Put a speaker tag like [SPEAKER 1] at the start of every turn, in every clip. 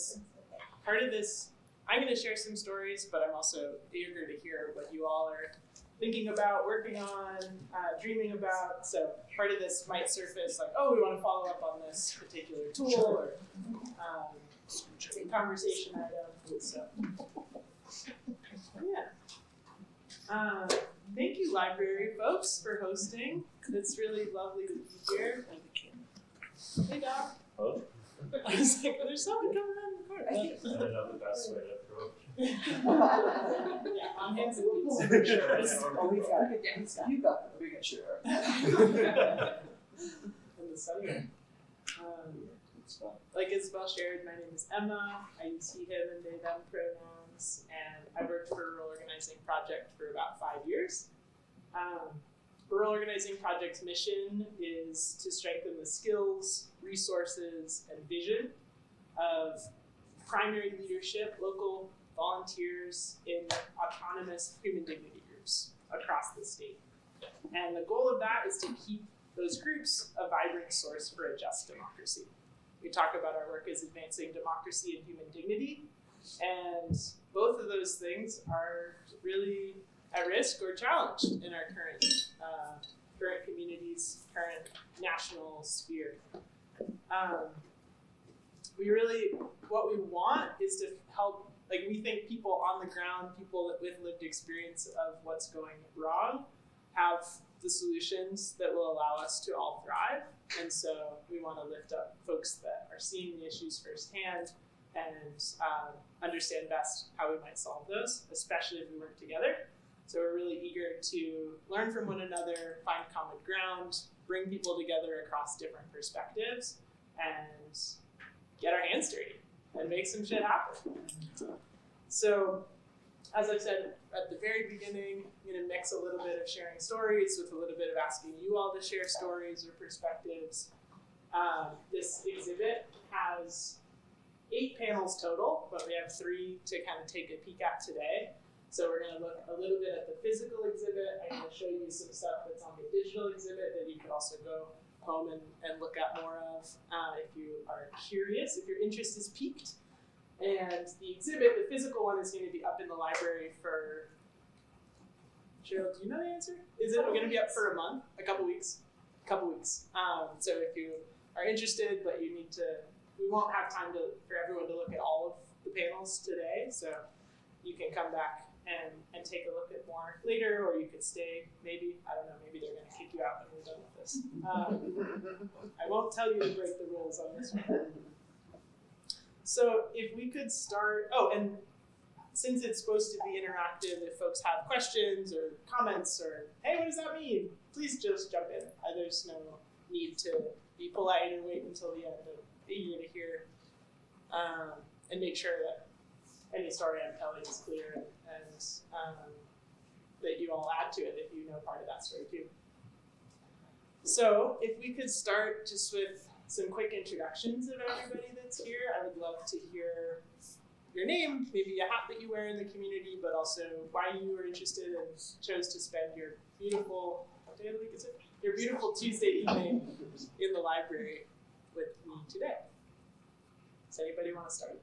[SPEAKER 1] because part of this, I'm going to share some stories, but I'm also eager to hear what you all are thinking about, working on, dreaming about. So part of this might surface like, oh, we want to follow up on this particular tool or conversation item. So, yeah. Thank you, library folks, for hosting. It's really lovely to be here. Hey, Doc.
[SPEAKER 2] Oh.
[SPEAKER 1] I was like, there's someone coming around the corner.
[SPEAKER 2] I don't know the best way to approach.
[SPEAKER 1] Yeah, on hands and knees.
[SPEAKER 3] Oh, we got it. Yeah, you got it. We got sure.
[SPEAKER 1] In the sunny. Like Isabel shared, my name is Emma. I use he, him, and they, them pronouns, and I worked for a rural organizing project for about 5 years. Rural Organizing Project's mission is to strengthen the skills, resources, and vision of primary leadership, local volunteers in autonomous human dignity groups across the state. And the goal of that is to keep those groups a vibrant source for a just democracy. We talk about our work as advancing democracy and human dignity, and both of those things are really at risk or challenged in our current communities, current national sphere. What we want is to help, like we think people on the ground, people with lived experience of what's going wrong, have the solutions that will allow us to all thrive. And so we want to lift up folks that are seeing the issues firsthand and understand best how we might solve those, especially if we work together. So we're really eager to learn from one another, find common ground, bring people together across different perspectives, and get our hands dirty and make some shit happen. So, as I said at the very beginning, I'm going to mix a little bit of sharing stories with a little bit of asking you all to share stories or perspectives. This exhibit has 8 panels total, but we have 3 to kind of take a peek at today. So we're going to look a little bit at the physical exhibit. I'm going to show you some stuff that's on the digital exhibit that you could also go home and look at more of if you are curious, if your interest is piqued. And the exhibit, the physical one, is going to be up in the library for, Cheryl, do you know the answer? Is it going to be up for a month? A couple weeks? A couple weeks. So if you are interested, but you need to, we won't have time for everyone to look at all of the panels today, so you can come back and take a look at more later, or you could stay, maybe, I don't know, maybe they're going to kick you out when we're done with this. I won't tell you to break the rules on this one. So if we could start, and since it's supposed to be interactive, if folks have questions or comments or, hey, what does that mean? Please just jump in. There's no need to be polite or wait until the end. I'm eager to hear and make sure that any story I'm telling is clear and that you all add to it if you know part of that story too. So if we could start just with some quick introductions of everybody that's here. I would love to hear your name, maybe a hat that you wear in the community, but also why you were interested and chose to spend your beautiful, what day of the week is it? Your beautiful Tuesday evening in the library with me today. Does anybody want to start?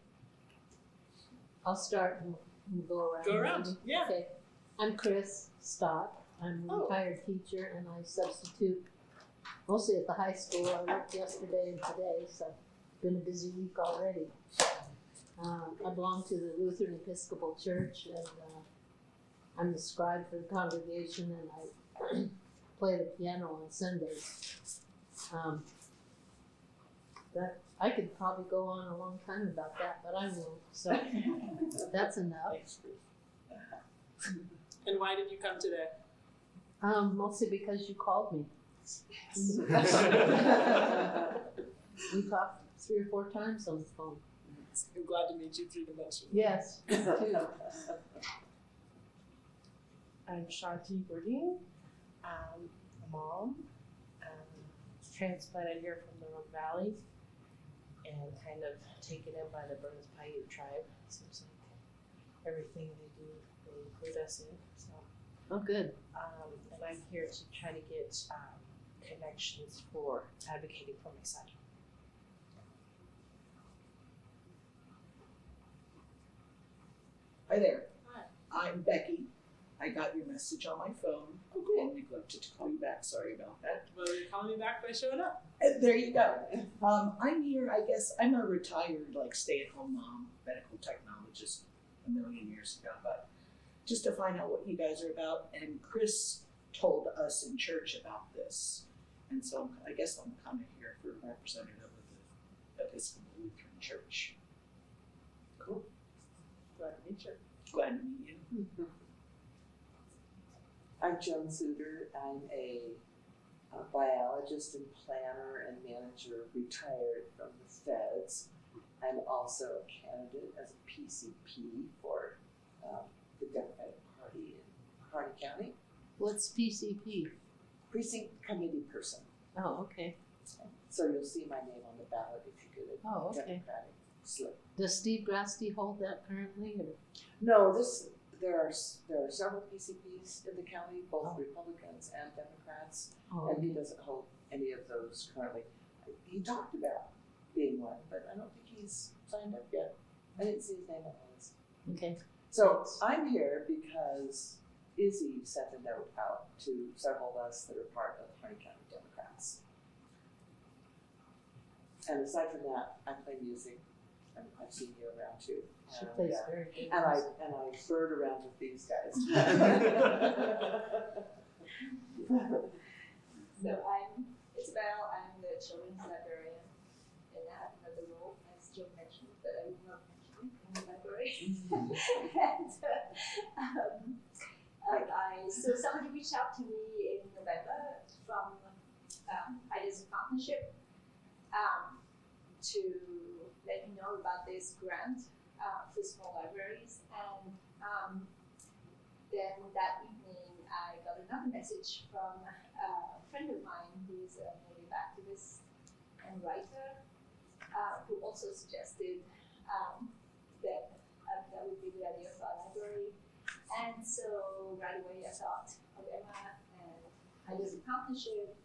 [SPEAKER 4] I'll start and go around.
[SPEAKER 1] Go around, yeah.
[SPEAKER 4] Okay. I'm Chris Stott. I'm a retired teacher and I substitute mostly at the high school. I worked yesterday and today, so it's been a busy week already. I belong to the Lutheran Episcopal Church and I'm the scribe for the congregation and I play the piano on Sundays. I could probably go on a long time about that, but I won't, so that's enough.
[SPEAKER 1] And why did you come today?
[SPEAKER 4] Mostly because you called me. We talked 3 or 4 times on the phone.
[SPEAKER 1] I'm glad to meet you through the mention.
[SPEAKER 4] Yes, too.
[SPEAKER 5] I'm Shanti Burdine. I'm a mom. Transplanted here from the Rogue Valley and kind of taken in by the Burns Paiute tribe. Seems like everything they do, they include us in. So,
[SPEAKER 4] Oh, good.
[SPEAKER 5] and I'm here to try to get connections for advocating for my son.
[SPEAKER 3] Hi there.
[SPEAKER 5] Hi.
[SPEAKER 3] I'm Becky. I got your message on my phone and neglected to call you back. Sorry about that.
[SPEAKER 1] Well, you're calling me back by showing up.
[SPEAKER 3] And there you go. I'm here, I guess, I'm a retired, stay-at-home mom, medical technologist a million years ago, but just to find out what you guys are about. And Chris told us in church about this. And so I guess I'm kind of here for a representative of the Episcopal Lutheran Church.
[SPEAKER 1] Cool. Glad to meet you.
[SPEAKER 3] Glad to meet you.
[SPEAKER 6] I'm Joan Suter. I'm a biologist and planner and manager retired from the feds. I'm also a candidate as a PCP for the Democratic Party in Harney County.
[SPEAKER 4] What's PCP?
[SPEAKER 6] Precinct committee person.
[SPEAKER 4] Oh, okay.
[SPEAKER 6] So you'll see my name on the ballot if you get a
[SPEAKER 4] Oh, okay.
[SPEAKER 6] Democratic slip.
[SPEAKER 4] Does Steve Grasty hold that currently, or?
[SPEAKER 6] No, there are several PCPs in the county, both
[SPEAKER 4] Oh.
[SPEAKER 6] Republicans and Democrats.
[SPEAKER 4] Oh,
[SPEAKER 6] And he doesn't hold any of those currently. He talked about being one, but I don't think he's signed up yet. I didn't see his name on the list.
[SPEAKER 4] okay.
[SPEAKER 6] So I'm here because Izzy sent a note out to several of us that are part of Harney County Democrats. And aside from that, I play music, and I've seen you around too.
[SPEAKER 4] She plays very good.
[SPEAKER 6] And I bird around with these guys.
[SPEAKER 7] So I'm Isabel, I'm the children's librarian, and I have another role, as Joe mentioned, but I will not mention it in the library. So somebody reached out to me in November from Ideas of Partnership to let me know about this grant for small libraries, and then that evening I got another message from a friend of mine who's a native activist and writer who also suggested that that would be a good idea for a library. And so right away I thought of Emma and Ideas of Partnership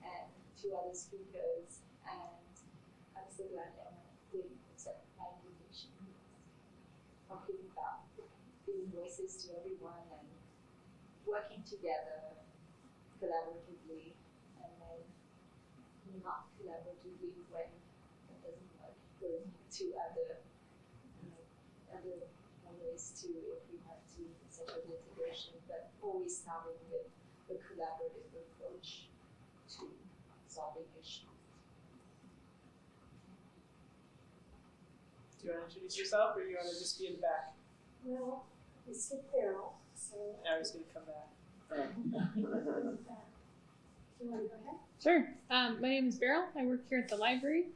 [SPEAKER 7] and two other speakers, and I'm so glad Emma did accept my invitation. Talking about giving voices to everyone and working together collaboratively, and then not collaboratively when it doesn't work, going to other ways to, if we have to, such as integration, but always starting with a collaborative approach to solving issues.
[SPEAKER 1] Do you want to introduce yourself, or do you want to just be in the back?
[SPEAKER 8] Well, we skipped Beryl, so
[SPEAKER 1] I was going to come back.
[SPEAKER 8] do you want to go ahead?
[SPEAKER 9] Sure. My name is Beryl. I work here at the library.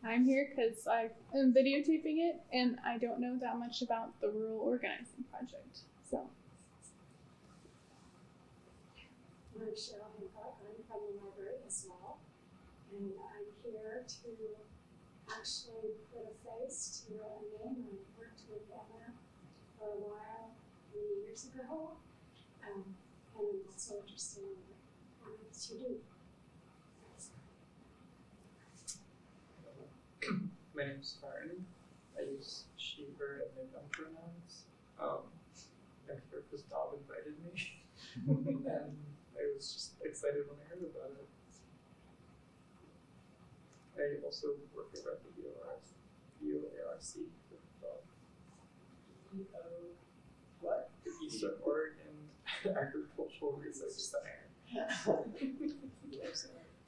[SPEAKER 9] I'm here because I am videotaping it, and I don't know that much about the Rural Organizing Project. So.
[SPEAKER 8] I'm Cheryl Hancock. I'm from the library as well, and I'm here to actually put a face to a name. I worked with Emma for a while, many years ago, and I'm also interested in what you do.
[SPEAKER 1] My name's Harney. I use she, her, and they, them pronouns. I'm here because Bob invited me, and I was just excited when I heard about it. I also work at the UARC with what? The Eastern Oregon Agricultural Research Center.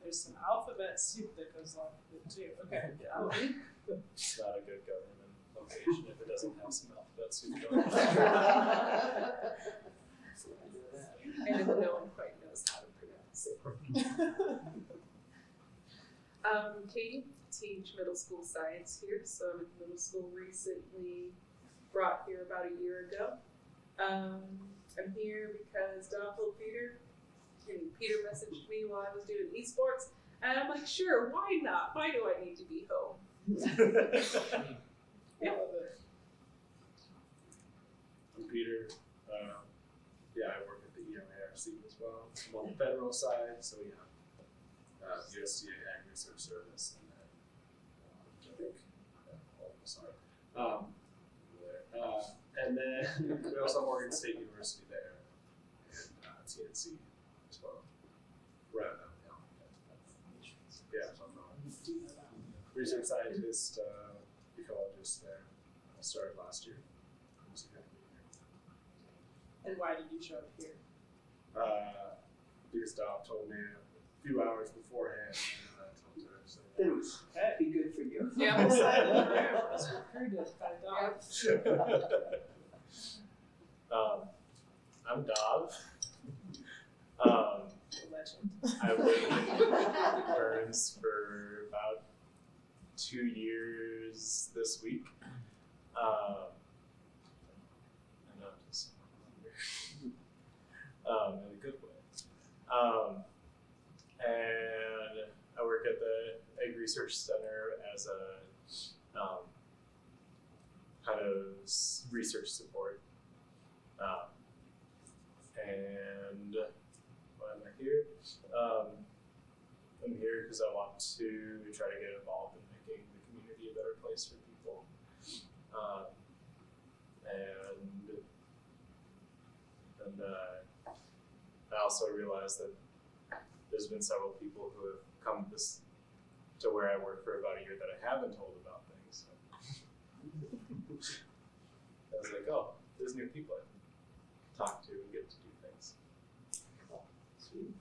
[SPEAKER 1] There's some alphabet soup that goes along with it too. Okay.
[SPEAKER 2] It's not a good government location if it doesn't have some alphabet soup going on.
[SPEAKER 10] And if no one quite knows how to pronounce it. Katie, teach middle school science here, so I'm at the middle school recently, brought here about a year ago. I'm here because Donald Peter messaged me while I was doing esports, and I'm like, sure, why not? Why do I need to be home?
[SPEAKER 1] Yeah.
[SPEAKER 2] I'm Peter. I work at the EMARC as well. I'm on the federal side, so we have USDA Ag Research Service, and then I think all of us are there. And then we also have Oregon State University there, and TNC as well. Right now. Yeah, so I'm a research scientist, ecologist there. I started last year.
[SPEAKER 1] And why did you show up here?
[SPEAKER 2] Because Dob told me a few hours beforehand, and I told her. So.
[SPEAKER 3] It was be good for you.
[SPEAKER 1] Yeah, I'm excited. I was recruited by Dob.
[SPEAKER 2] I'm Dob.
[SPEAKER 1] Legend.
[SPEAKER 2] I worked in Burns for about 2 years this week. I know, just in a good way. And I work at the Egg Research Center as a kind of research support. And why am I here? I'm here because I want to try to get involved in making the community a better place for people. And I also realized that there's been several people who have come to where I work for about a year that I haven't told about things. So I was like, oh, there's new people I can talk to and get to do things.
[SPEAKER 3] Sweet.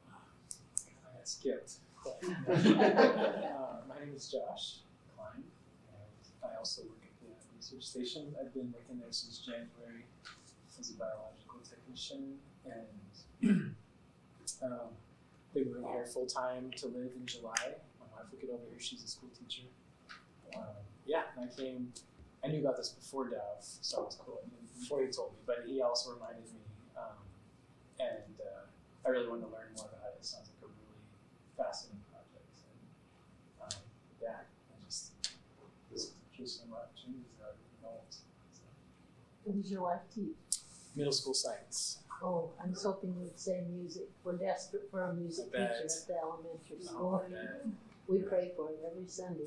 [SPEAKER 11] I skipped. My name is Josh Klein, and I also work at the research station. I've been working there since January as a biological technician, and been moving here full time to live in July. My wife will get over here; she's a school teacher. And I knew about this before Dav, so it was cool. Before he told me, but he also reminded me, and I really wanted to learn more about it. It sounds like a really fascinating project, and there's just some opportunities that I didn't know. So.
[SPEAKER 4] What does your wife teach?
[SPEAKER 11] Middle school science.
[SPEAKER 4] Oh, I was hoping you'd say music. We're desperate for a music teacher at the elementary school. We pray for it every Sunday.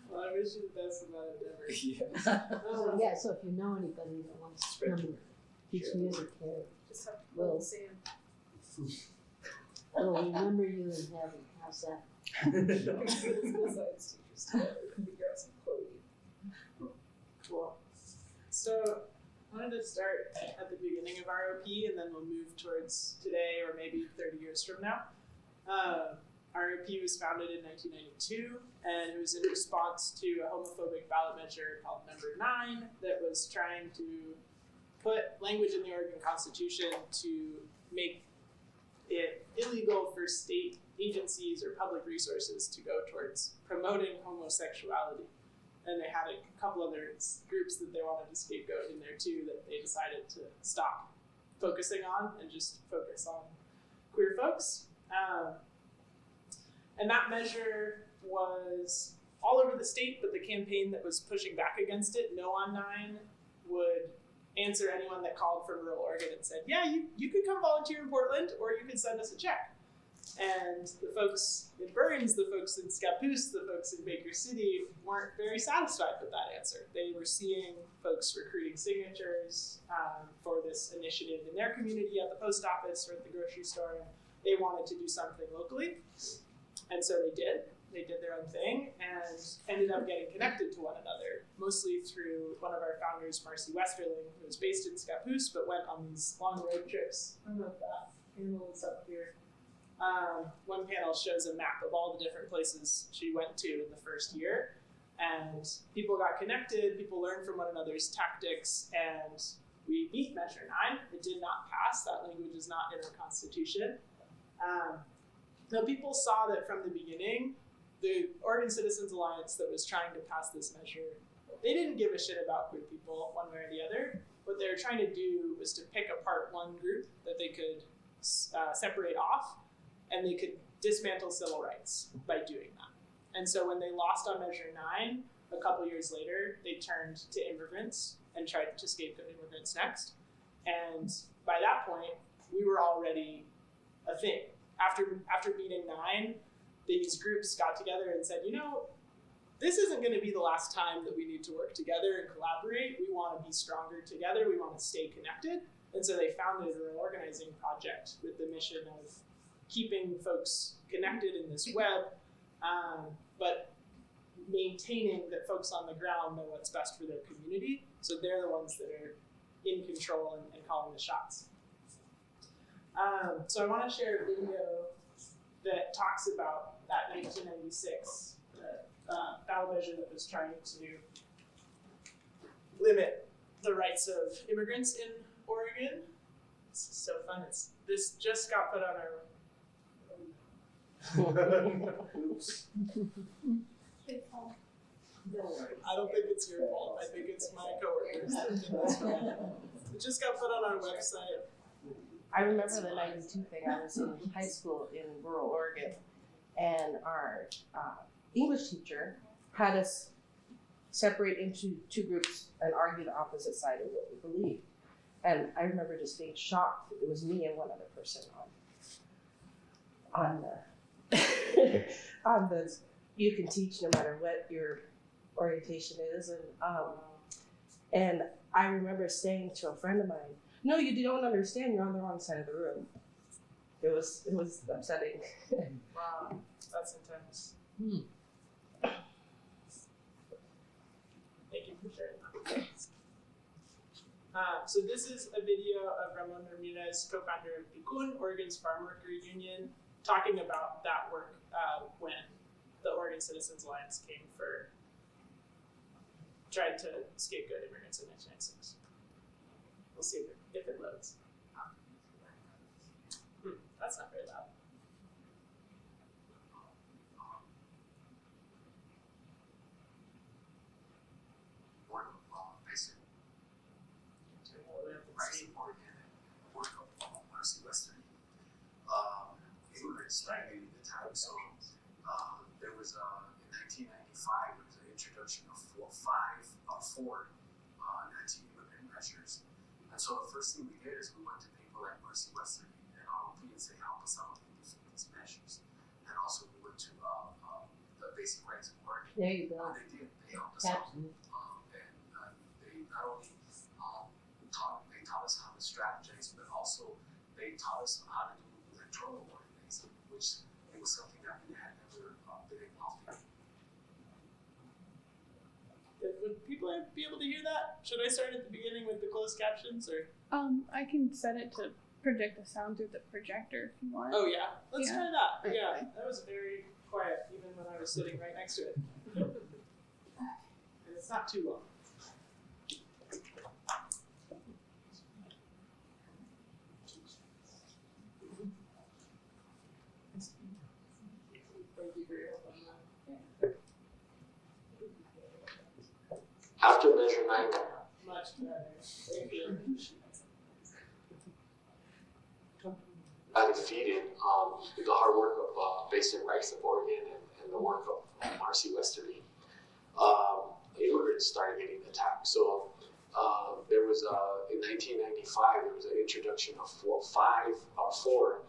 [SPEAKER 1] Well, I wish you the best in that endeavor.
[SPEAKER 11] Yes.
[SPEAKER 4] Yeah, so if you know anybody that wants to come and teach music here,
[SPEAKER 10] Just have to
[SPEAKER 4] Well.
[SPEAKER 10] call Sam.
[SPEAKER 4] we'll remember you in heaven. How's that?
[SPEAKER 10] School science teachers together. Figure out some clothing.
[SPEAKER 1] Cool. So I wanted to start at the beginning of ROP, and then we'll move towards today or maybe 30 years from now. ROP was founded in 1992, and it was in response to a homophobic ballot measure called Number 9 that was trying to put language in the Oregon Constitution to make it illegal for state agencies or public resources to go towards promoting homosexuality. And they had a couple other groups that they wanted to scapegoat in there too that they decided to stop focusing on and just focus on queer folks. And that measure was all over the state, but the campaign that was pushing back against it, No on 9, would answer anyone that called from rural Oregon and said, yeah, you could come volunteer in Portland, or you could send us a check. And the folks in Burns, the folks in Scappoose, the folks in Baker City weren't very satisfied with that answer. They were seeing folks recruiting signatures for this initiative in their community at the post office or at the grocery store. And they wanted to do something locally. And so they did. They did their own thing and ended up getting connected to one another, mostly through one of our founders, Marcy Westerling, who was based in Scappoose, but went on these long road trips. I don't know if that panel is up here. One panel shows a map of all the different places she went to in the first year, and people got connected, people learned from one another's tactics, and we beat Measure 9. It did not pass. That language is not in our Constitution. Though people saw that from the beginning, the Oregon Citizens Alliance that was trying to pass this measure, they didn't give a shit about queer people one way or the other. What they were trying to do was to pick apart one group that they could separate off, and they could dismantle civil rights by doing that. And so when they lost on Measure 9, a couple years later, they turned to immigrants and tried to scapegoat immigrants next. And by that point, we were already a thing. After meeting 9, these groups got together and said, you know, this isn't going to be the last time that we need to work together and collaborate. We want to be stronger together. We want to stay connected. And so they founded a rural organizing project with the mission of keeping folks connected in this web, but maintaining that folks on the ground know what's best for their community. So they're the ones that are in control and calling the shots. So I want to share a video that talks about that 1996 ballot measure that was trying to limit the rights of immigrants in Oregon. This is so fun. This just got put on our.
[SPEAKER 3] Oops.
[SPEAKER 1] I don't think it's your fault. I think it's my coworkers that did this wrong. It just got put on our website.
[SPEAKER 5] I remember the 92 thing. I was in high school in rural Oregon, and our English teacher had us separate into two groups and argue the opposite side of what we believed. And I remember just being shocked. It was me and one other person on the on the you can teach no matter what your orientation is, and I remember saying to a friend of mine, "No, you don't understand. You're on the wrong side of the room." It was upsetting.
[SPEAKER 1] Wow, that's intense. Thank you for sharing that. So this is a video of Ramon Ramirez, co-founder of PICUN, Oregon's Farm Worker Union, talking about that work when the Oregon Citizens Alliance tried to scapegoat immigrants in 1996. We'll see if it loads. That's not very loud.
[SPEAKER 12] Immigrants started at the time, so there was in 1995 there was an introduction of four anti-immigrant measures, and so the first thing we did is we went to people like Mercy Western and ROP and say help us out in these measures, and also we went to the Basic Rights of Oregon.
[SPEAKER 4] There you go.
[SPEAKER 12] They did. They helped us out,
[SPEAKER 4] Captain.
[SPEAKER 12] and they not only taught us how to strategize, but also they taught us how to do electoral organizing, which it was something that we had never been involved in.
[SPEAKER 1] Would people be able to hear that? Should I start at the beginning with the closed captions, or?
[SPEAKER 9] I can set it to project the sound through the projector if you want.
[SPEAKER 1] Oh yeah, let's try that.
[SPEAKER 9] Okay.
[SPEAKER 1] Yeah, that was very quiet, even when I was sitting right next to it. And it's not too long. Thank you for your help on that.
[SPEAKER 12] After Measure 9,
[SPEAKER 1] Much better. Thank you.
[SPEAKER 12] I defeated the hard work of Basic Rights of Oregon and the work of Marcy Westerly. Immigrants started getting attacked. So there was in 1995 there was an introduction of four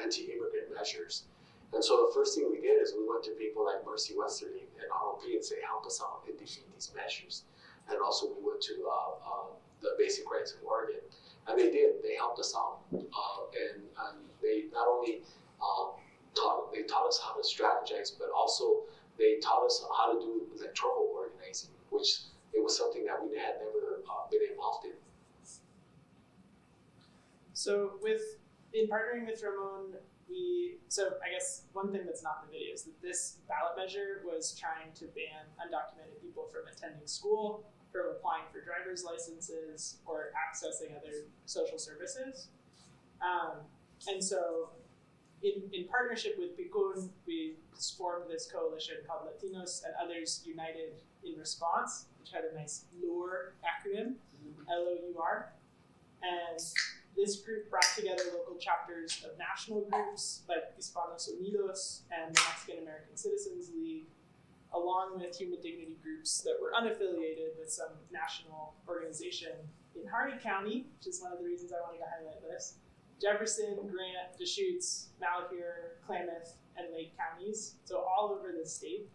[SPEAKER 12] anti-immigrant measures. And so the first thing we did is we went to people like Mercy Westerly and ROP and say, help us out and defeat these measures. And also we went to the Basic Rights of Oregon. And they did. They helped us out. And they not only taught us how to strategize, but also they taught us how to do electoral organizing, which it was something that we had never been involved in.
[SPEAKER 1] So in partnering with Ramon, so I guess one thing that's not in the video is that this ballot measure was trying to ban undocumented people from attending school, from applying for driver's licenses, or accessing other social services. And so in partnership with PICUN, we formed this coalition called Latinos and Others United in Response, which had a nice LOUR acronym, LOUR. And this group brought together local chapters of national groups like Hispanos Unidos and the Mexican American Citizens League, along with human dignity groups that were unaffiliated with some national organization in Harney County, which is one of the reasons I wanted to highlight this, Jefferson, Grant, Deschutes, Malheur, Klamath, and Lake counties, so all over the state.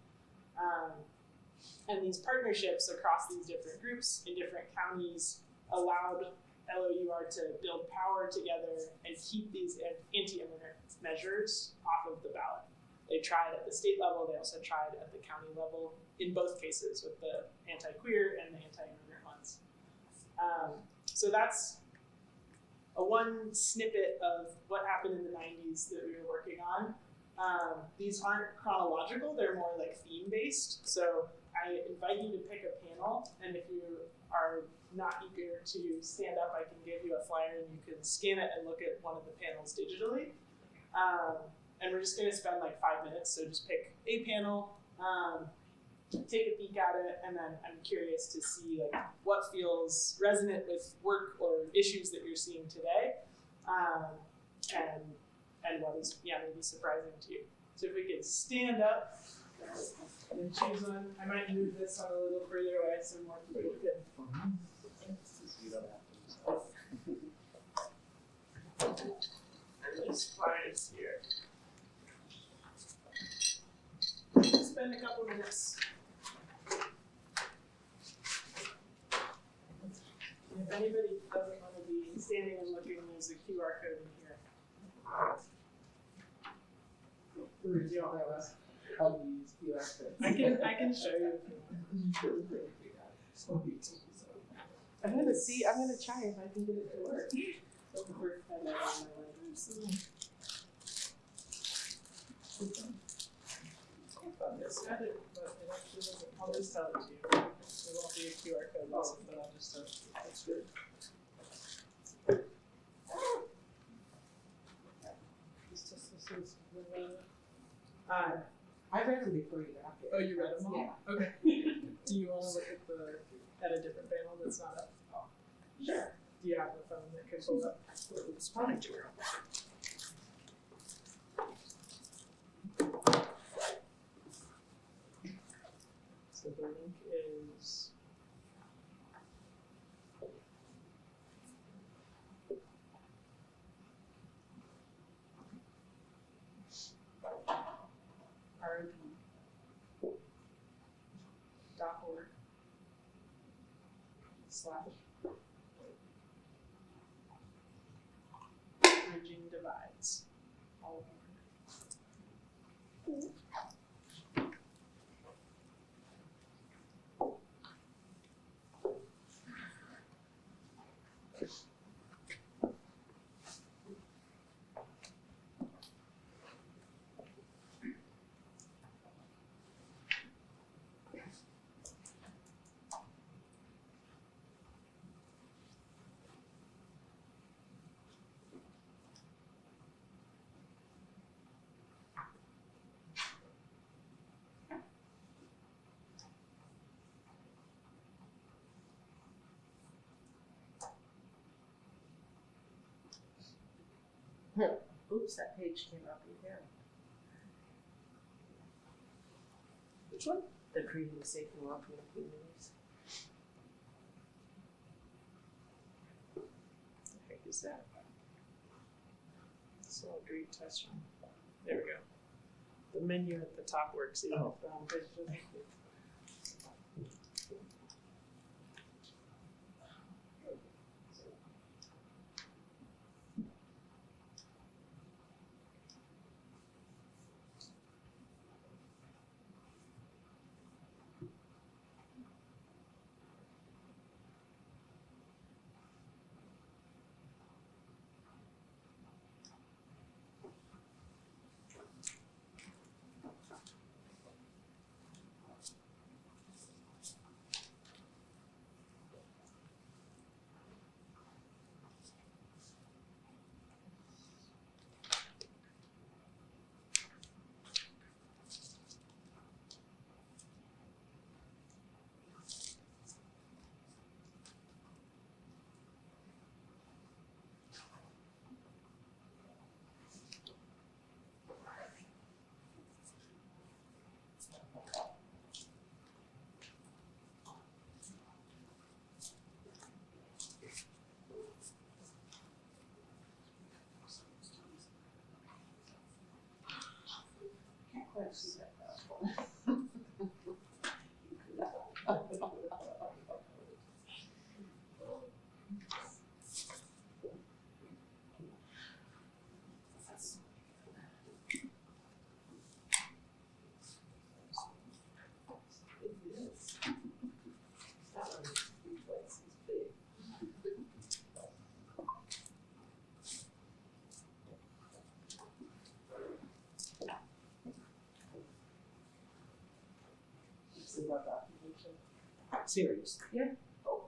[SPEAKER 1] And these partnerships across these different groups in different counties allowed LOUR to build power together and keep these anti-immigrant measures off of the ballot. They tried at the state level, they also tried at the county level, in both cases with the anti-queer and the anti-immigrant ones. So that's one snippet of what happened in the 90s that we were working on. These aren't chronological, they're more like theme-based. So I invite you to pick a panel, and if you are not eager to stand up, I can give you a flyer and you can scan it and look at one of the panels digitally. And we're just gonna spend like 5 minutes, so just pick a panel, take a peek at it, and then I'm curious to see like what feels resonant with work or issues that you're seeing today, and what is maybe surprising to you. So if we could stand up and choose one, I might move this one a little further away so more people can.
[SPEAKER 2] You don't have to.
[SPEAKER 1] And these flyers here. Spend a couple minutes. If anybody doesn't want to be standing and looking, there's a QR code in here.
[SPEAKER 6] How do you use QR codes?
[SPEAKER 1] I can show you.
[SPEAKER 5] I'm gonna try if I can get it to work.
[SPEAKER 1] So the first time I on my life. On this, but it actually doesn't. I'll just tell it to you. There won't be a QR code also, but I'll just tell it to you. That's good.
[SPEAKER 6] I read them before you got there.
[SPEAKER 1] Oh, you read them all?
[SPEAKER 6] Yeah.
[SPEAKER 1] Okay. Do you want to look at a different panel that's not up? Oh. Sure. Do you have a phone that can pull up?
[SPEAKER 6] It's fine, Jerome.
[SPEAKER 1] So the link is rb.org/bridging divides. All of them.
[SPEAKER 5] Oops, that page came up again.
[SPEAKER 1] Which one?
[SPEAKER 5] The creating safe and welcoming communities.
[SPEAKER 1] What the heck is that? So great test run. There we go. The menu at the top works even if the home page doesn't.
[SPEAKER 6] Can't quite see that.
[SPEAKER 5] About the occupation.
[SPEAKER 3] Serious.
[SPEAKER 5] Yeah.
[SPEAKER 3] Oh.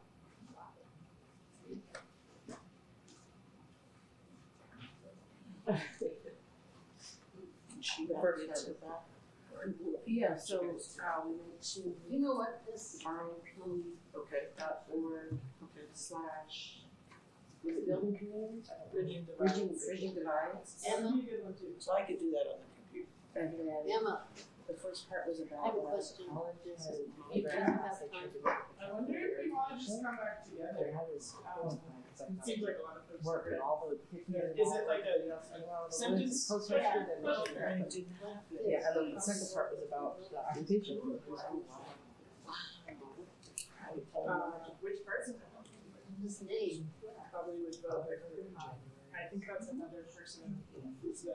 [SPEAKER 3] She
[SPEAKER 5] The
[SPEAKER 3] got
[SPEAKER 5] first
[SPEAKER 3] it.
[SPEAKER 5] part was that. Yeah, so, we went to
[SPEAKER 4] You know what this,
[SPEAKER 5] ROP.org
[SPEAKER 3] Okay.
[SPEAKER 5] slash, was it building communities?
[SPEAKER 1] Bridging divides.
[SPEAKER 5] Bridging divides.
[SPEAKER 1] That'd be a good one too.
[SPEAKER 3] So I could do that on the computer.
[SPEAKER 5] And then
[SPEAKER 4] Emma,
[SPEAKER 5] the first part was
[SPEAKER 4] I
[SPEAKER 5] about
[SPEAKER 4] have a
[SPEAKER 5] what
[SPEAKER 4] question.
[SPEAKER 5] colleges and
[SPEAKER 4] If you have time.
[SPEAKER 1] I wonder if we want to just come back together. It seems like a lot of folks.
[SPEAKER 5] work and all the.
[SPEAKER 1] Is it like a sentence?
[SPEAKER 5] Post-structure
[SPEAKER 1] Yeah.
[SPEAKER 5] then.
[SPEAKER 3] I didn't have it.
[SPEAKER 5] Yeah, and then the second part was about the occupation.
[SPEAKER 1] Which person?
[SPEAKER 4] His name.
[SPEAKER 1] Probably would vote. I think that's another person who's the.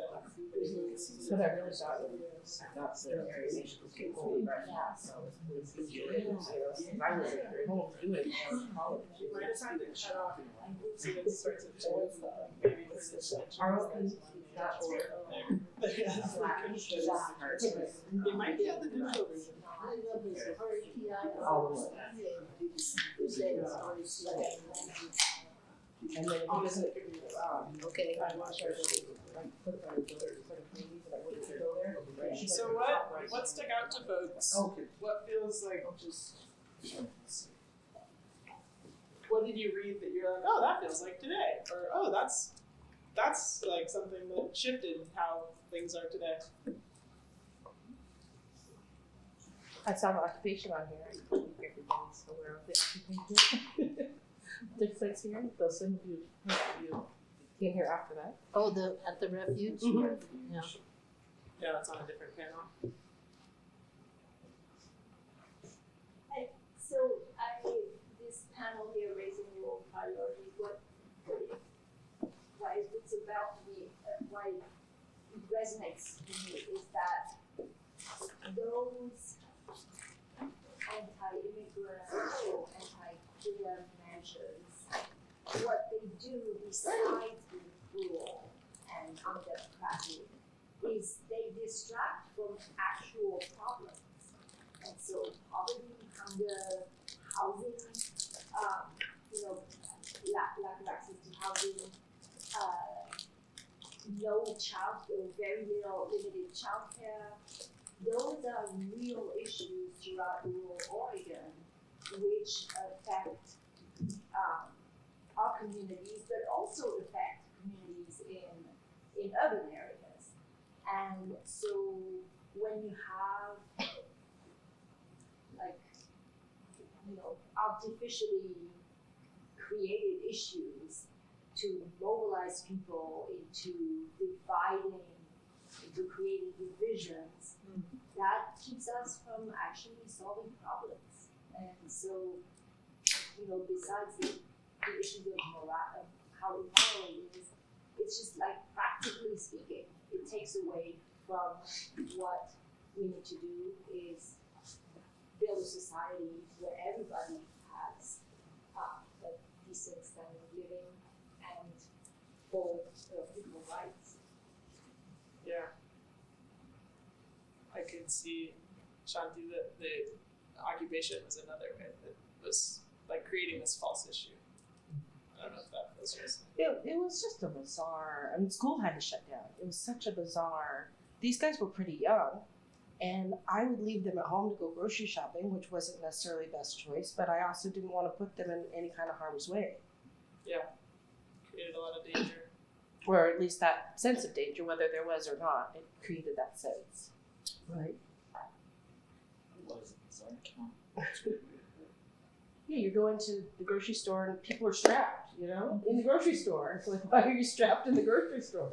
[SPEAKER 5] So that really thought it was, that's the area they should look at for right now, so it's good. I was at home doing it in college.
[SPEAKER 1] Might have time to cut off. So it starts at 2. Maybe for this.
[SPEAKER 5] ROP.org.
[SPEAKER 1] It might be on the digital version.
[SPEAKER 4] I love this RTI.
[SPEAKER 5] All of it. And then if he doesn't,
[SPEAKER 4] Okay.
[SPEAKER 5] I watch her, like, put it on the sort of communities that I wouldn't go there.
[SPEAKER 1] So what stuck out to folks?
[SPEAKER 3] Okay.
[SPEAKER 1] What feels like just. What did you read that you're like, oh, that feels like today, or oh, that's like something that shifted how things are today.
[SPEAKER 5] I saw the occupation on here. I think everybody's aware of the occupation. Takes place here, though some of you came here after that.
[SPEAKER 4] Oh, at the refuge?
[SPEAKER 5] Mhm.
[SPEAKER 4] Yeah.
[SPEAKER 1] Yeah, that's on a different panel.
[SPEAKER 7] So this panel here raising your priorities, what's about me, why it resonates with me is that those anti-immigrant or anti-queer measures, what they do besides being cruel and undemocratic is they distract from actual problems. And so poverty, hunger, housing, lack of access to housing, no very little limited childcare. Those are real issues throughout rural Oregon, which affect our communities, but also affect communities in urban areas. And so when you have artificially created issues to mobilize people into dividing, into creating divisions, that keeps us from actually solving problems. And so, besides the issues of how immoral it is, it's just like practically speaking, it takes away from what we need to do is build a society where everybody has a decent standard of living and full equal rights.
[SPEAKER 1] Yeah. I could see, Shanti, that the occupation was another way that was like creating this false issue. I don't know if that feels right.
[SPEAKER 5] It was just a bizarre, school had to shut down. It was such a bizarre, these guys were pretty young, and I would leave them at home to go grocery shopping, which wasn't necessarily best choice, but I also didn't want to put them in any kind of harm's way.
[SPEAKER 1] Yeah. Created a lot of danger.
[SPEAKER 5] Or at least that sense of danger, whether there was or not, it created that sense. Right. Yeah, you're going to the grocery store and people are strapped, in the grocery store. It's like, why are you strapped in the grocery store,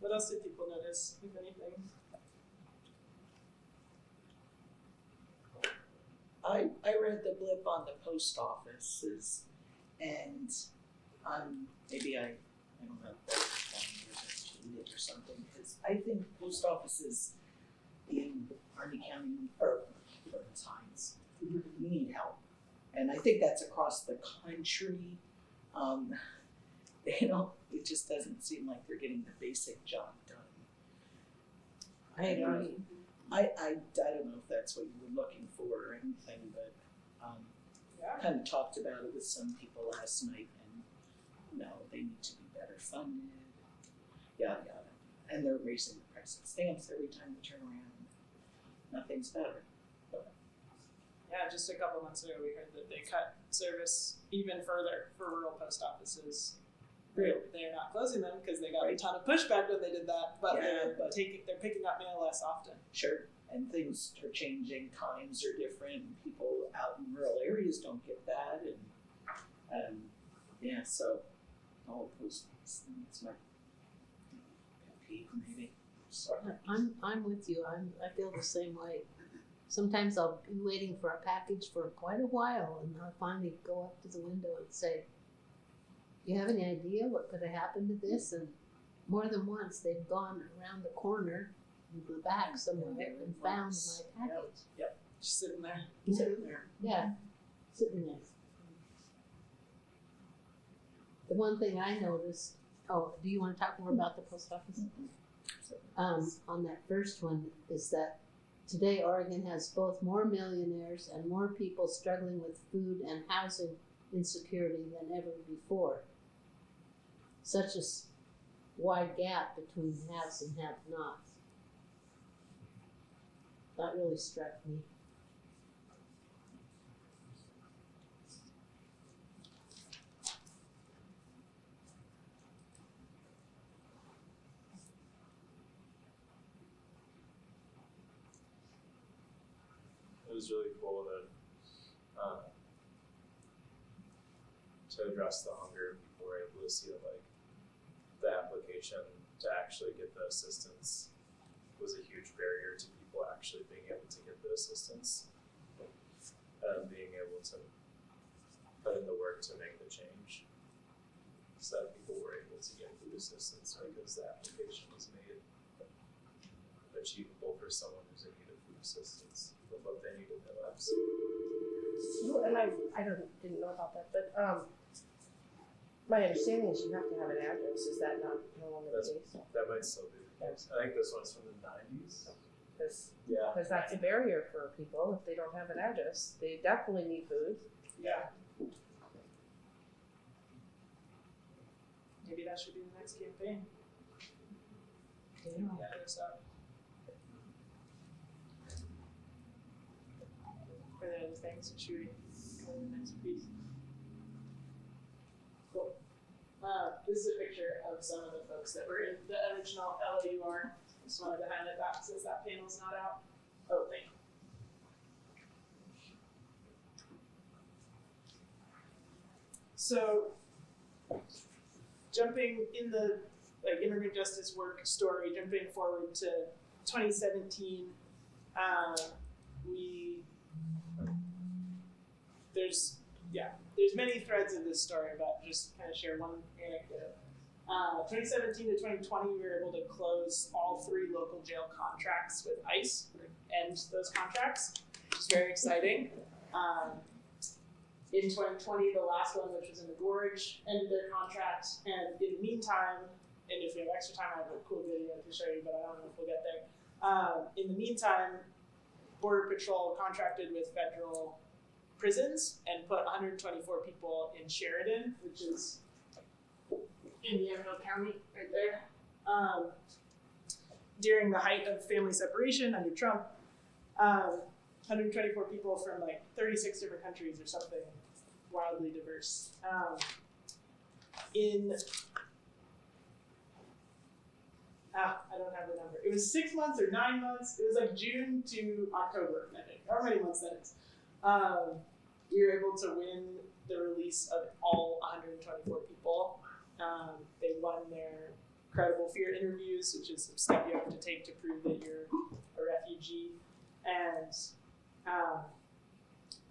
[SPEAKER 1] What else did people notice, if anything?
[SPEAKER 3] I read the blip on the post offices, and maybe I don't know if that's cheated or something, because I think post offices in Harney County or Hines need help, and I think that's across the country. It just doesn't seem like they're getting the basic job done.
[SPEAKER 5] I agree.
[SPEAKER 3] I don't know if that's what you were looking for or anything, but kind of talked about it with some people last night, and they need to be better funded, yada yada. And they're raising the price of stamps every time they turn around. Nothing's better.
[SPEAKER 1] Yeah, just a couple months ago we heard that they cut service even further for rural post offices.
[SPEAKER 3] Really?
[SPEAKER 1] They're not closing them because they got a ton of pushback when they did that, but
[SPEAKER 3] Yeah,
[SPEAKER 1] they're picking up mail less often.
[SPEAKER 3] Sure. And things are changing, times are different, and people out in rural areas don't get that, and so all of those things. It's my pet peeve, maybe. Sorry.
[SPEAKER 4] I'm with you. I feel the same way. Sometimes I'll be waiting for a package for quite a while, and I'll finally go up to the window and say, "Do you have any idea what could have happened to this?" And more than once, they've gone around the corner in the back somewhere and found my package.
[SPEAKER 3] Yep.
[SPEAKER 1] Just sitting there.
[SPEAKER 3] Sitting there.
[SPEAKER 4] Yeah, sitting there. The one thing I noticed. Oh, do you want to talk more about the post office? On that first one is that today Oregon has both more millionaires and more people struggling with food and housing insecurity than ever before. Such a wide gap between haves and have-nots. That really struck me.
[SPEAKER 2] It was really cool that to address the hunger, people were able to see that like the application to actually get the assistance was a huge barrier to people actually being able to get the assistance and being able to put in the work to make the change. So that people were able to get food assistance because the application was made achievable for someone who's in need of food assistance with what they need in their lives.
[SPEAKER 5] Well, and I didn't know about that, but my understanding is you have to have an address. Is that no longer the case?
[SPEAKER 2] That might still be the case. I think this one's from the 90s.
[SPEAKER 5] Because that's a barrier for people if they don't have an address. They definitely need food.
[SPEAKER 1] Yeah. Maybe that should be the next campaign.
[SPEAKER 4] Yeah.
[SPEAKER 1] There's Are there other things? Should we go to the next piece? Cool. This is a picture of some of the folks that were in the original LAUR. Just wanted to hand it back since that panel's not out. Oh, thank you. So, jumping in the immigrant justice work story, jumping forward to 2017, there's many threads of this story, but just kind of share one anecdote. 2017 to 2020, we were able to close all 3 local jail contracts with ICE, end those contracts, which is very exciting. In 2020, the last one, which was in the Gorge, ended their contract, and in the meantime, and if we have extra time, I have a cool video to show you, but I don't know if we'll get there. In the meantime, Border Patrol contracted with federal prisons and put 124 people in Sheridan, which is in Yamhill County, right there. During the height of family separation under Trump, 124 people from like 36 different countries or something wildly diverse. I don't have the number. It was 6 months or 9 months. It was like June to October, I think, however many months that is. We were able to win the release of all 124 people. They won their credible fear interviews, which is a step you have to take to prove that you're a refugee. And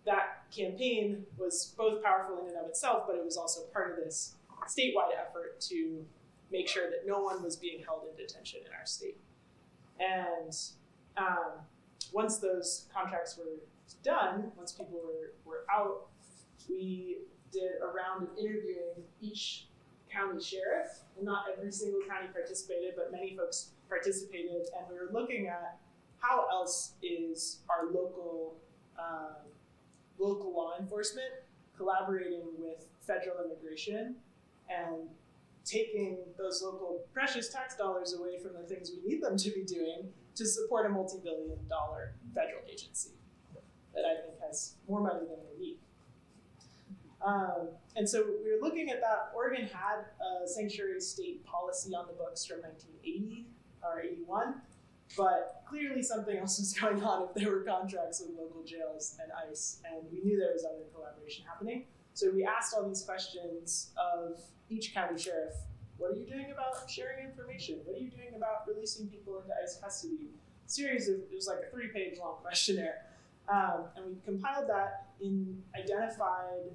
[SPEAKER 1] that campaign was both powerful in and of itself, but it was also part of this statewide effort to make sure that no one was being held in detention in our state. And once those contracts were done, once people were out, we did a round of interviewing each county sheriff, and not every single county participated, but many folks participated, and we were looking at how else is our local law enforcement collaborating with federal immigration and taking those local precious tax dollars away from the things we need them to be doing to support a multi-billion-dollar federal agency that I think has more money than they need. And so we were looking at that. Oregon had a sanctuary state policy on the books from 1980 or 81, but clearly something else was going on if there were contracts with local jails and ICE, and we knew there was other collaboration happening. So we asked all these questions of each county sheriff. What are you doing about sharing information? What are you doing about releasing people into ICE custody? It was like a 3-page long questionnaire. And we compiled that and identified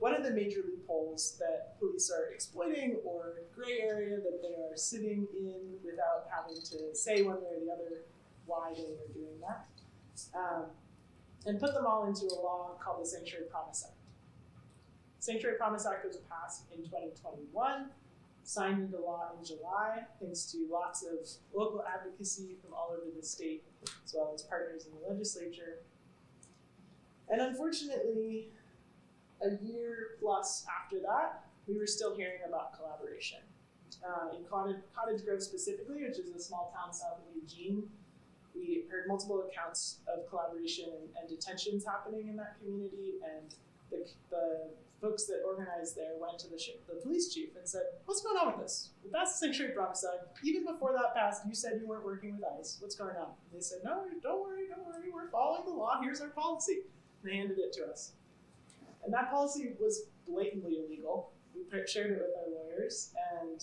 [SPEAKER 1] what are the major loopholes that police are exploiting or gray area that they are sitting in without having to say one way or the other why they are doing that. And put them all into a law called the Sanctuary Promise Act. Sanctuary Promise Act was passed in 2021, signed into law in July, thanks to lots of local advocacy from all over the state, as well as partners in the legislature. And unfortunately, a year plus after that, we were still hearing about collaboration. In Cottage Grove specifically, which is a small town south of Eugene, we heard multiple accounts of collaboration and detentions happening in that community, and the folks that organized there went to the police chief and said, what's going on with this? We passed the Sanctuary Promise Act. Even before that passed, you said you weren't working with ICE. What's going on? And they said, no, don't worry, we're following the law. Here's our policy. And they handed it to us. And that policy was blatantly illegal. We shared it with our lawyers, and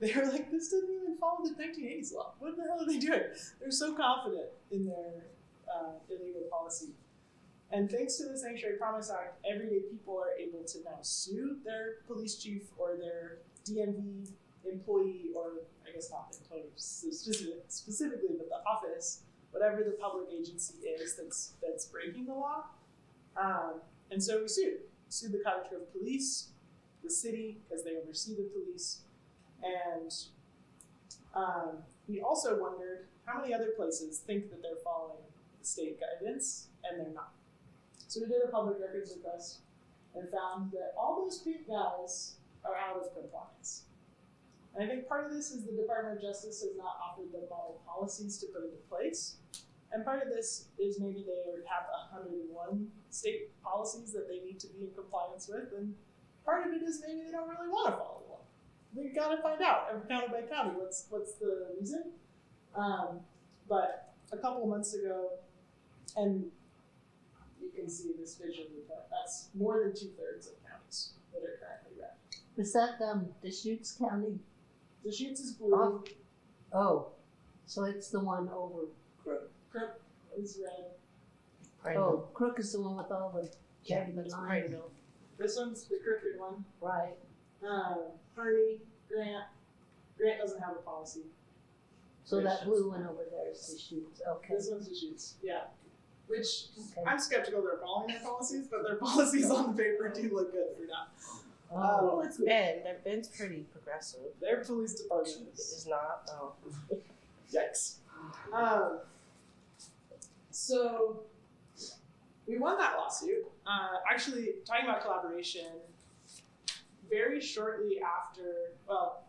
[SPEAKER 1] they were like, this doesn't even follow the 1980s law. What the hell are they doing? They're so confident in their illegal policy. And thanks to the Sanctuary Promise Act, everyday people are able to now sue their police chief or their DMV employee, or I guess not the employee specifically, but the office, whatever the public agency is that's breaking the law. And so we sued the Cottage Grove Police, the city, because they oversee the police, and we also wondered how many other places think that they're following the state guidance, and they're not. So we did a public records request and found that all those big guys are out of compliance. And I think part of this is the Department of Justice has not offered them model policies to put into place. And part of this is maybe they have 101 state policies that they need to be in compliance with, and part of it is maybe they don't really want to follow the law. We gotta find out, every county by county, what's the reason. But a couple months ago, and you can see this visually, but that's more than 2/3 of counties that are currently red.
[SPEAKER 4] Was that Deschutes County?
[SPEAKER 1] Deschutes is blue.
[SPEAKER 4] Oh, so it's the one over
[SPEAKER 1] Crook is red.
[SPEAKER 4] Oh, Crook is the one with all the jagged lines.
[SPEAKER 1] This one's the crooked one.
[SPEAKER 4] Right.
[SPEAKER 1] Harney, Grant doesn't have a policy.
[SPEAKER 4] So that blue one over there is Deschutes. Okay.
[SPEAKER 1] This one's Deschutes, yeah. Which
[SPEAKER 4] Okay.
[SPEAKER 1] I'm skeptical they're following their policies, but their policies on the paper do look good for now.
[SPEAKER 4] Oh.
[SPEAKER 5] It's Ben. Ben's pretty progressive.
[SPEAKER 1] Their police department
[SPEAKER 5] Is not. Oh.
[SPEAKER 1] Yikes. So we won that lawsuit. Actually, talking about collaboration, very shortly after, well,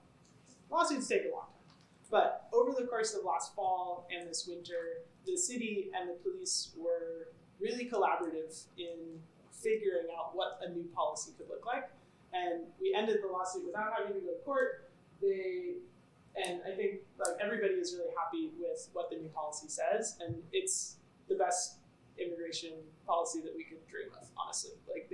[SPEAKER 1] lawsuits take a long time, but over the course of last fall and this winter, the city and the police were really collaborative in figuring out what a new policy could look like. And we ended the lawsuit without having to go to court. And I think like everybody is really happy with what the new policy says, and it's the best immigration policy that we could dream of, honestly. Like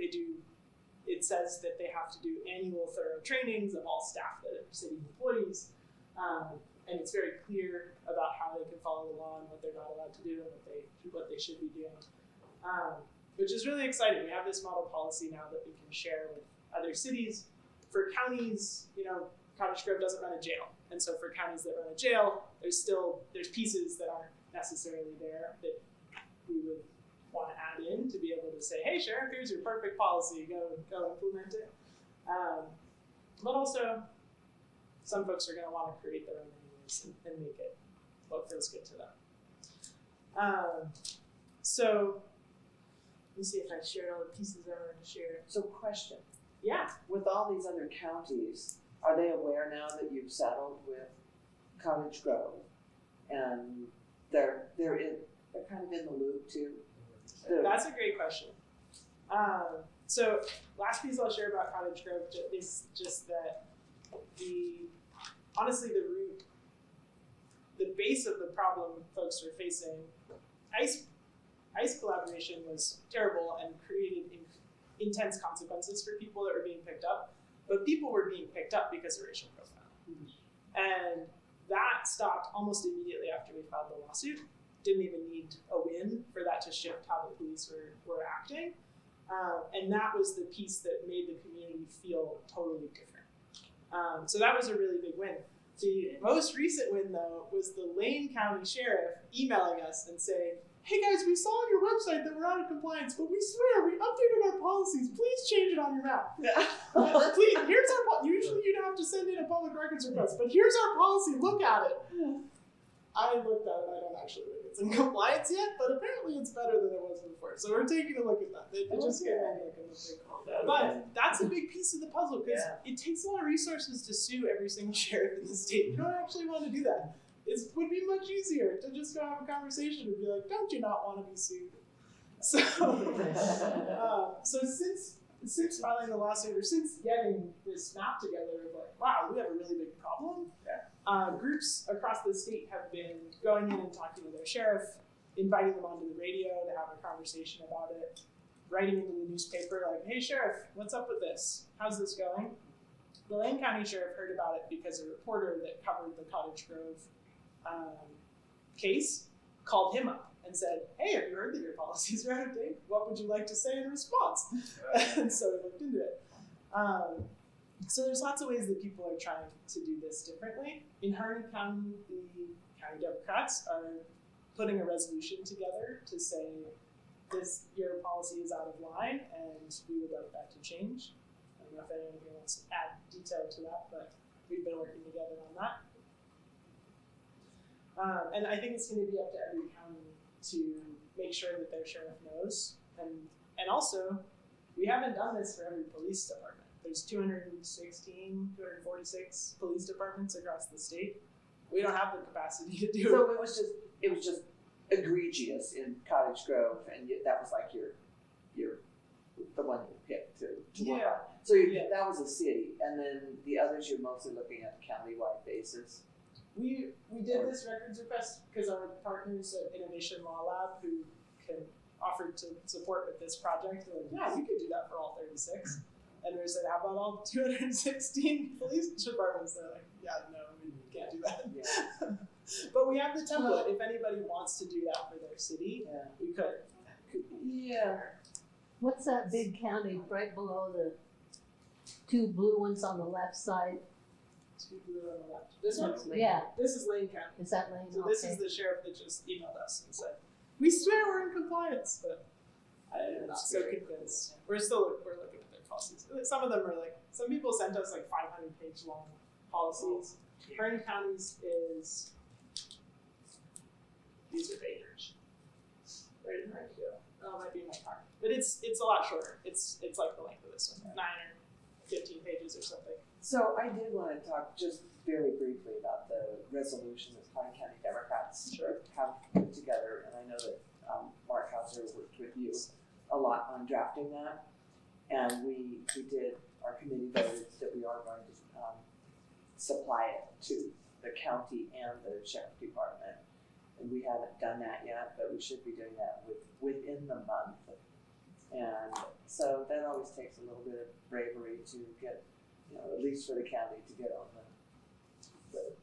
[SPEAKER 1] it says that they have to do annual thorough trainings of all staff that are city employees, and it's very clear about how they can follow the law and what they're not allowed to do and what they should be doing, which is really exciting. We have this model policy now that we can share with other cities. For counties, Cottage Grove doesn't run a jail, and so for counties that run a jail, there's pieces that aren't necessarily there that we would want to add in to be able to say, hey, Sheriff, here's your perfect policy, go implement it. But also, some folks are going to want to create their own rules and make it what feels good to them. So let me see if I shared all the pieces I wanted to share.
[SPEAKER 6] So question,
[SPEAKER 1] Yeah.
[SPEAKER 6] with all these other counties, are they aware now that you've settled with Cottage Grove? And they're kind of in the loop too?
[SPEAKER 1] That's a great question. So last piece I'll share about Cottage Grove is just that honestly the base of the problem folks are facing, ICE collaboration was terrible and created intense consequences for people that were being picked up, but people were being picked up because of racial profiling. And that stopped almost immediately after we filed the lawsuit. Didn't even need a win for that to shift how the police were acting. And that was the piece that made the community feel totally different. So that was a really big win. The most recent win, though, was the Lane County Sheriff emailing us and saying, hey guys, we saw on your website that we're out of compliance, but we swear we updated our policies. Please change it on your map. Please, here's our usually you'd have to send in a public records request, but here's our policy. Look at it. I looked at it. I don't actually think it's in compliance yet, but apparently it's better than it was before. So we're taking a look at that. They just came in looking at it. But that's a big piece of the puzzle because it takes a lot of resources to sue every single sheriff in the state. You don't actually want to do that. It would be much easier to just go have a conversation and be like, don't you not want to be sued? So, so since filing the lawsuit or since getting this map together, like, wow, we have a really big problem. Groups across the state have been going in and talking to their sheriff, inviting them onto the radio to have a conversation about it, writing into the newspaper like, hey sheriff, what's up with this? How's this going? The Lane County Sheriff heard about it because a reporter that covered the Cottage Grove case called him up and said, hey, have you heard that your policies are out of date? What would you like to say in response? And so we looked into it. So there's lots of ways that people are trying to do this differently. In Harney County, the county Democrats are putting a resolution together to say your policy is out of line and we would like that to change. I don't know if anyone here wants to add detail to that, but we've been working together on that. And I think it's going to be up to every county to make sure that their sheriff knows. And also, we haven't done this for every police department. There's 246 police departments across the state. We don't have the capacity to do it.
[SPEAKER 6] So it was just egregious in Cottage Grove, and that was like your the one you picked to work on. So that was a city, and then the others you're mostly looking at a countywide basis.
[SPEAKER 1] We did this records request because our partners at Innovation Law Lab, who offered to support with this project, were like, yeah, we could do that for all 36. And we said, how about all 216 police departments? They're like, yeah, no, we can't do that. Yeah. But we have the template. If anybody wants to do that for their city, we could.
[SPEAKER 6] Yeah.
[SPEAKER 4] What's that big county right below the two blue ones on the left side?
[SPEAKER 1] Two blue on the left. This one's Lane.
[SPEAKER 4] Yeah.
[SPEAKER 1] This is Lane County.
[SPEAKER 4] Is that Lane?
[SPEAKER 1] So this is the sheriff that just emailed us and said, we swear we're in compliance, but I'm not so convinced. We're looking at their policies. Some of them are like, some people sent us like 500-page long policies. Harney County's is, these are pages. Where did mine go? Oh, it might be in my car. But it's a lot shorter. It's like the length of this one, 9 or 15 pages or something.
[SPEAKER 6] So I did want to talk just very briefly about the resolution that Harney County Democrats have put together, and I know that Mark Hauser worked with you a lot on drafting that, and we did, our committee voted that we are going to supply it to the county and the sheriff department, and we haven't done that yet, but we should be doing that within the month, and so that always takes a little bit of bravery to get, at least for the county, to get on the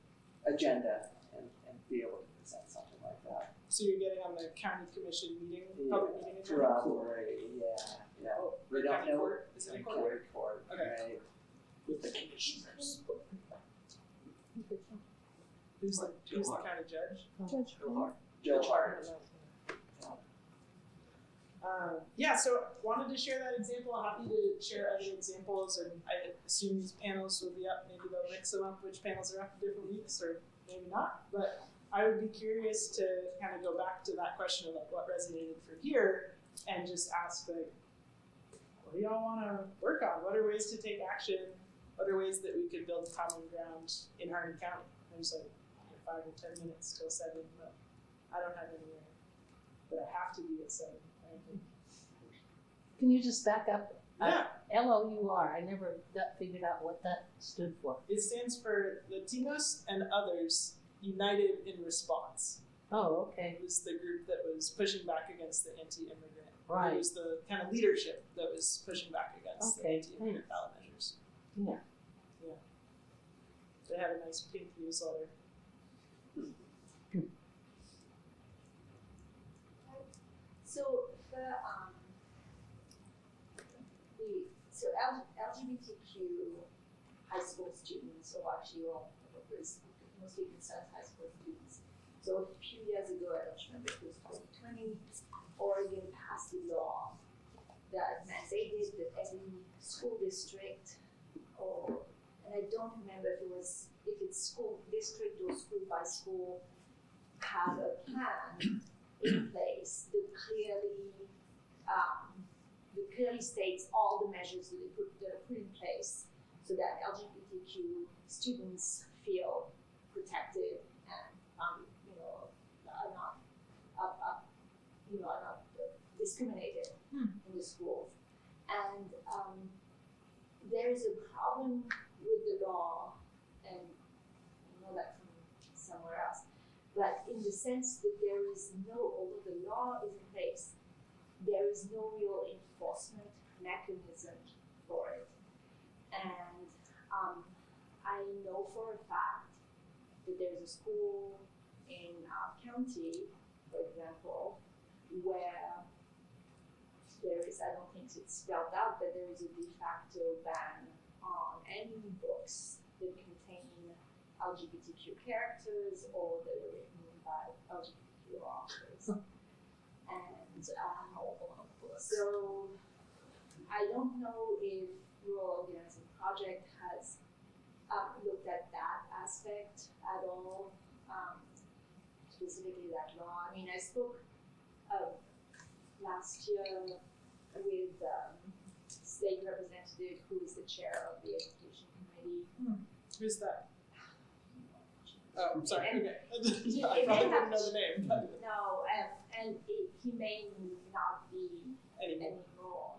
[SPEAKER 6] agenda and be able to present something like that.
[SPEAKER 1] So you're getting on the county commission meeting, public meeting agenda?
[SPEAKER 6] Probably, yeah.
[SPEAKER 1] Oh,
[SPEAKER 6] We don't
[SPEAKER 1] county
[SPEAKER 6] know.
[SPEAKER 1] court? Is it a court?
[SPEAKER 6] Court,
[SPEAKER 1] Okay.
[SPEAKER 6] right?
[SPEAKER 1] With the commissioners. Who's the county judge?
[SPEAKER 9] Judge.
[SPEAKER 6] Joe Hart.
[SPEAKER 1] So wanted to share that example. Happy to share other examples, and I assume these panels will be up. Maybe they'll mix them up, which panels are up different weeks, or maybe not. But I would be curious to kind of go back to that question of like what resonated for here, and just ask like, what do y'all want to work on? What are ways to take action? What are ways that we could build common ground in Harney County? There's like 5 or 10 minutes till 7, but I don't have anywhere that I have to be at 7.
[SPEAKER 4] Can you just back up?
[SPEAKER 1] Yeah.
[SPEAKER 4] LOUR, I never figured out what that stood for.
[SPEAKER 1] It stands for Latinos and Others United in Response.
[SPEAKER 4] Oh, okay.
[SPEAKER 1] It was the group that was pushing back against the anti-immigrant.
[SPEAKER 4] Right.
[SPEAKER 1] It was the kind of leadership that was pushing back against the anti-immigrant ballot measures.
[SPEAKER 4] Yeah.
[SPEAKER 1] Yeah. They had a nice pink newsletter.
[SPEAKER 7] So LGBTQ high school students, or actually all mostly concerned high school students. So a few years ago, I don't remember if it was 2020, Oregon passed a law that mandated that every school district, and I don't remember if it's school district or school by school, have a plan in place that clearly states all the measures that are put in place so that LGBTQ students feel protected and are not discriminated in the schools. And there is a problem with the law, and I know that from somewhere else, but in the sense that although the law is in place, there is no real enforcement mechanism for it. And I know for a fact that there's a school in our county, for example, where there is, I don't think it's spelled out, but there is a de facto ban on any books that contain LGBTQ characters or that are written by LGBTQ authors. And so I don't know if Rural Organizing Project has looked at that aspect at all, specifically that law. I mean, I spoke last year with state representative who is the chair of the education committee.
[SPEAKER 1] Who's that? Oh, I'm sorry.
[SPEAKER 7] And
[SPEAKER 1] okay. I probably wouldn't know the name. But
[SPEAKER 7] no, and he may not be anymore.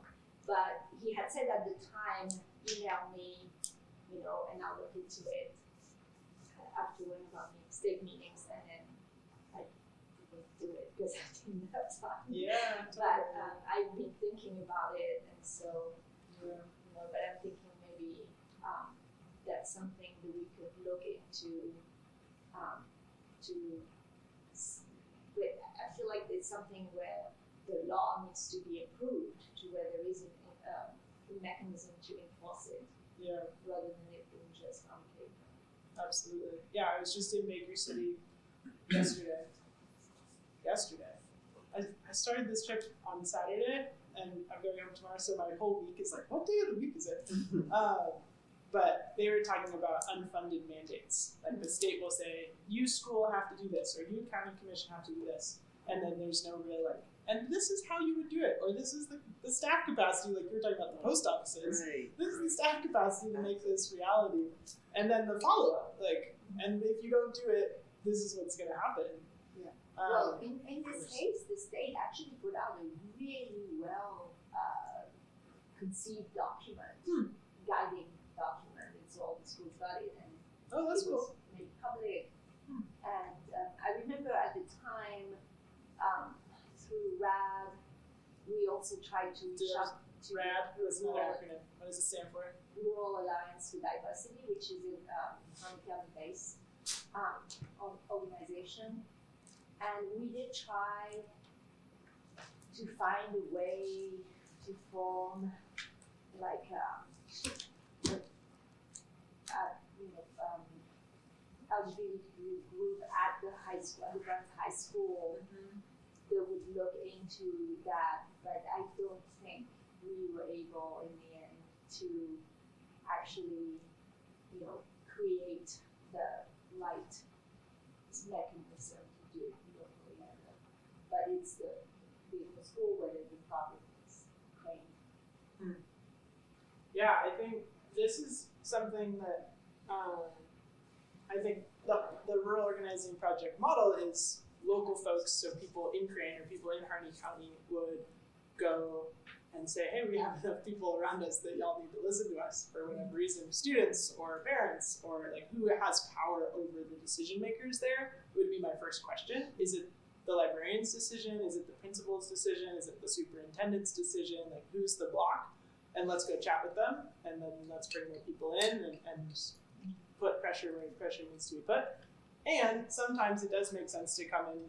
[SPEAKER 7] But he had said at the time, email me, and I'll look into it after one of our state meetings, and then I didn't do it because I didn't have time.
[SPEAKER 1] Yeah.
[SPEAKER 7] But I've been thinking about it, and so,
[SPEAKER 1] yeah.
[SPEAKER 7] But I'm thinking maybe that's something that we could look into. But I feel like it's something where the law needs to be improved to where there is a mechanism to enforce it, rather than it being just on paper.
[SPEAKER 1] Absolutely. Yeah, I was just in Baker City yesterday. I started this trip on Saturday, and I'm going home tomorrow, so my whole week is like, what day of the week is it? But they were talking about unfunded mandates. Like the state will say, you school have to do this, or you county commission have to do this. And then there's no real and this is how you would do it, or this is the staff capacity, like you were talking about the post offices.
[SPEAKER 6] Right.
[SPEAKER 1] This is the staff capacity to make this reality. And then the follow-up, and if you don't do it, this is what's gonna happen.
[SPEAKER 7] Yeah. Well, in this case, the state actually put out a really well conceived document, guiding document. It's all the schools got it, and
[SPEAKER 1] that's
[SPEAKER 7] it was made public. And I remember at the time, through RAD, we also tried to reach out to
[SPEAKER 1] RAD was not an acronym. What does it stand for?
[SPEAKER 7] Rural Alliance for Diversity, which is a Harney County-based organization. And we did try to find a way to form LGBTQ group at the high school, underground high school, that would look into that. But I don't think we were able in the end to actually, create the right mechanism to do it locally, but it's the school where the problem is claimed.
[SPEAKER 1] Yeah, I think this is something that I think the rural organizing project model is local folks, so people in Crane or people in Harney County would go and say, hey, we have enough people around us that y'all need to listen to us for whatever reason. Students or parents or like who has power over the decision makers there would be my first question. Is it the librarian's decision? Is it the principal's decision? Is it the superintendent's decision? Like who's the block? And let's go chat with them, and then let's bring more people in and put pressure where pressure needs to be put. And sometimes it does make sense to come in,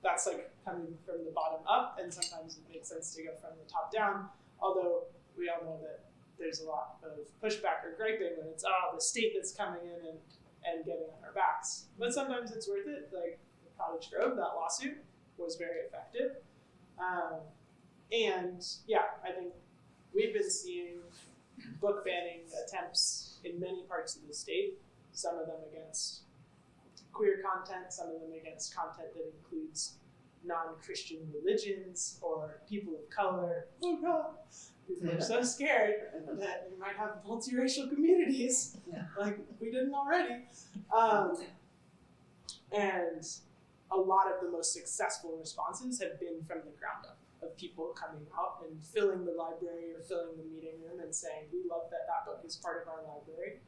[SPEAKER 1] that's like coming from the bottom up, and sometimes it makes sense to go from the top down, although we all know that there's a lot of pushback or griping when it's, the state that's coming in and getting on our backs. But sometimes it's worth it, like Cottage Grove, that lawsuit was very effective. And yeah, I think we've been seeing book banning attempts in many parts of the state, some of them against queer content, some of them against content that includes non-Christian religions or people of color. Oh God, people are so scared that we might have multiracial communities like we didn't already. And a lot of the most successful responses have been from the ground up, of people coming out and filling the library or filling the meeting room and saying, we love that book is part of our library.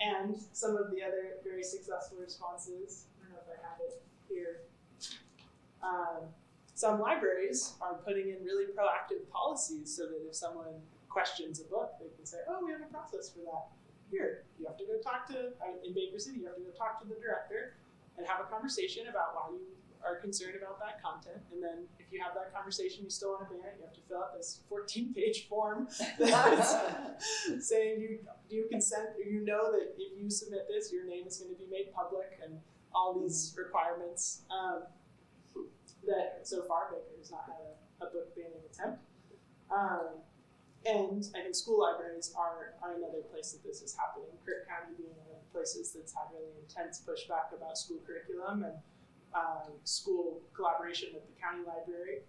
[SPEAKER 1] And some of the other very successful responses, I don't know if I have it here, some libraries are putting in really proactive policies so that if someone questions a book, they can say, oh, we have a process for that. Here, you have to go talk to, in Baker City, you have to go talk to the director and have a conversation about why you are concerned about that content. And then if you have that conversation, you still want to ban it, you have to fill out this 14-page form that's saying do you consent, or you know that if you submit this, your name is going to be made public, and all these requirements that so far Baker has not had a book banning attempt. And I think school libraries are another place that this is happening. Kirk County being one of the places that's had really intense pushback about school curriculum and school collaboration with the county library,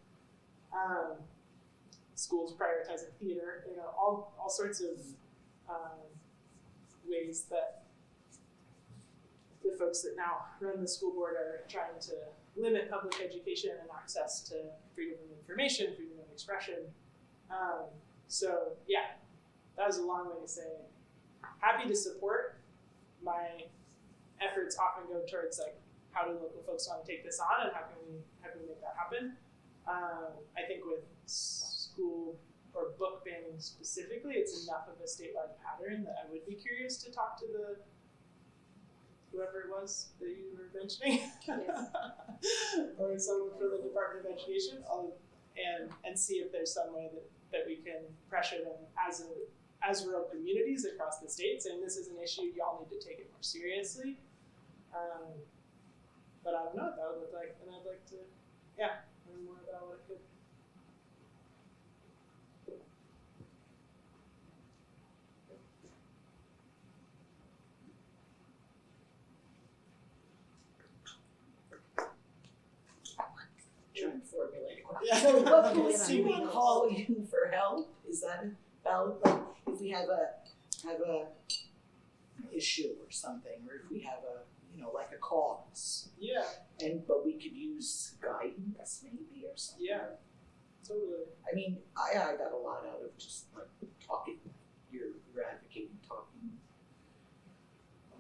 [SPEAKER 1] schools prioritizing theater, all sorts of ways that the folks that now run the school board are trying to limit public education and access to freedom of information, freedom of expression. So yeah, that was a long way to say happy to support. My efforts often go towards like, how do local folks want to take this on, and how can we make that happen? I think with school or book banning specifically, it's enough of a statewide pattern that I would be curious to talk to whoever it was that you were mentioning, or someone for the Department of Education, and see if there's some way that we can pressure them as rural communities across the state, saying this is an issue, y'all need to take it more seriously. But I don't know what that would look like, and I'd like to, learn more about what it could.
[SPEAKER 3] Trying to formulate a question. So what can we call you for help? Is that about, like, if we have a issue or something, or if we have like a cause.
[SPEAKER 1] Yeah.
[SPEAKER 3] But we could use guidance maybe or something.
[SPEAKER 1] Yeah. Totally.
[SPEAKER 3] I mean, I got a lot out of just like talking, you're advocating, talking,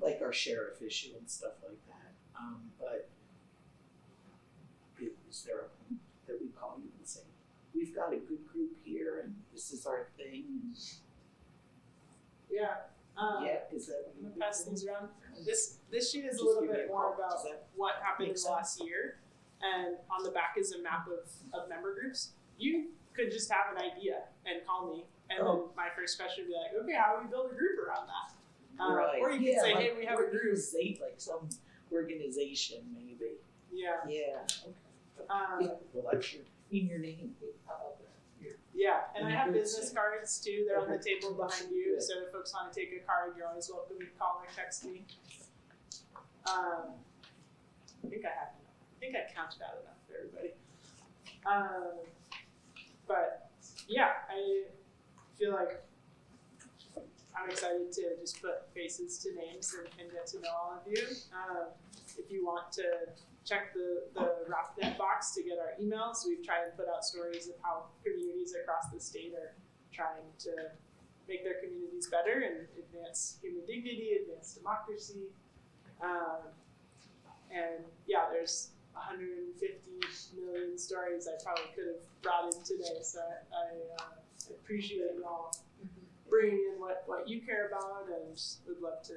[SPEAKER 3] like our sheriff issue and stuff like that. But is there a point that we call you and say, we've got a good group here and this is our thing?
[SPEAKER 1] Yeah.
[SPEAKER 3] Is that
[SPEAKER 1] I'm gonna pass things around. This sheet is a little bit more about what happened in the last year, and on the back is a map of member groups. You could just have an idea and call me, and then my first question would be like, okay, how do we build a group around that?
[SPEAKER 3] Right.
[SPEAKER 1] Or you could say, hey, we have a group.
[SPEAKER 3] Like some organization maybe.
[SPEAKER 1] Yeah.
[SPEAKER 3] Yeah. Okay. Well, that's in your name. How about that?
[SPEAKER 1] Yeah, and I have business cards too. They're on the table behind you. So if folks want to take a card, you're always welcome to call or text me. I have enough. I think I counted out enough for everybody. But yeah, I feel like I'm excited to just put faces to names and get to know all of you. If you want to check the RapNet box to get our emails, we've tried to put out stories of how communities across the state are trying to make their communities better and advance human dignity, advance democracy. And yeah, there's 150 million stories I probably could have brought in today, so I appreciate y'all bringing in what you care about, and would love to